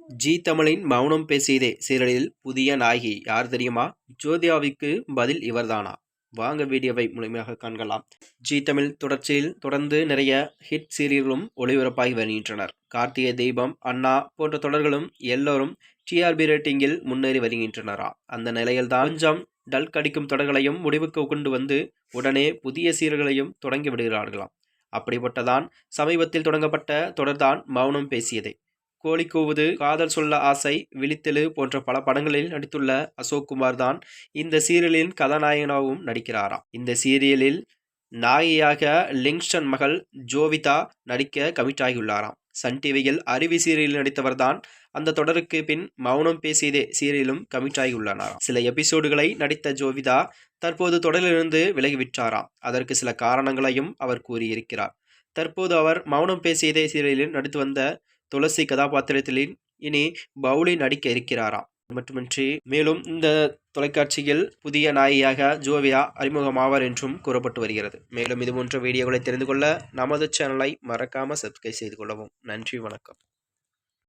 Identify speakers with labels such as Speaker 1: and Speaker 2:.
Speaker 1: ஜீ தமிழின் மௌனம் பேசியதே சீரியலில் புதிய நாயகி யார் தெரியுமா? ஜோதிகாவுக்கு பதில் இவர்தானா? வாங்க வீடியோவை முழுமையாக காண்கலாம். ஜீ தமிழ் தொடர்ச்சியில் தொடர்ந்து நிறைய ஹிட் சீரியல்களும் ஒளிபரப்பாகி வருகின்றனர். கார்த்திகை தீபம், அண்ணா போன்ற தொடர்களும் எல்லோரும் டிஆர்பி ரேட்டிங்கில் முன்னேறி வருகின்றனரா? அந்த நிலையில்தான் கொஞ்சம் டல் கடிக்கும் தொடர்களையும் முடிவுக்கு கொண்டு வந்து உடனே புதிய சீரியல்களையும் தொடங்கி விடுகிறார்களாம். அப்படிப்பட்டதான் சமீபத்தில் தொடங்கப்பட்ட தொடர்தான் மௌனம் பேசியதே. கோழி கூவுது, காதல் சொல்ல ஆசை, விழித்தெழு போன்ற பல படங்களில் நடித்துள்ள அசோக் குமார் தான் இந்த சீரியலின் கதாநாயகனாகவும் நடிக்கிறாராம். இந்த சீரியலில் நாயகியாக லிங்ஸ்டன் மகள் ஜோவிதா நடிக்க கமிட் ஆகியுள்ளாராம். சன் டிவியில் அருவி சீரியலில் நடித்தவர் தான் அந்த தொடருக்கு பின் மௌனம் பேசியதே சீரியலும் கமிட் ஆகியுள்ளாராம். சில எபிசோடுகளை நடித்த ஜோவிதா தற்போது தொடரிலிருந்து விலகிவிட்டாராம். அதற்கு சில காரணங்களையும் அவர் கூறியிருக்கிறார். தற்போது அவர் மௌனம் பேசியதே சீரியலில் நடித்து வந்த துளசி கதாபாத்திரத்தில் இனி பவுலி நடிக்க இருக்கிறாராம். மட்டுமின்றி மேலும் இந்த தொலைக்காட்சியில் புதிய நாயகியாக ஜோவியா அறிமுகமாவார் என்றும் கூறப்பட்டு வருகிறது. மேலும் இது போன்ற வீடியோக்களை தெரிந்து கொள்ள நமது சேனலை மறக்காம சப்ஸ்கிரைப் செய்து கொள்ளவும். நன்றி, வணக்கம்.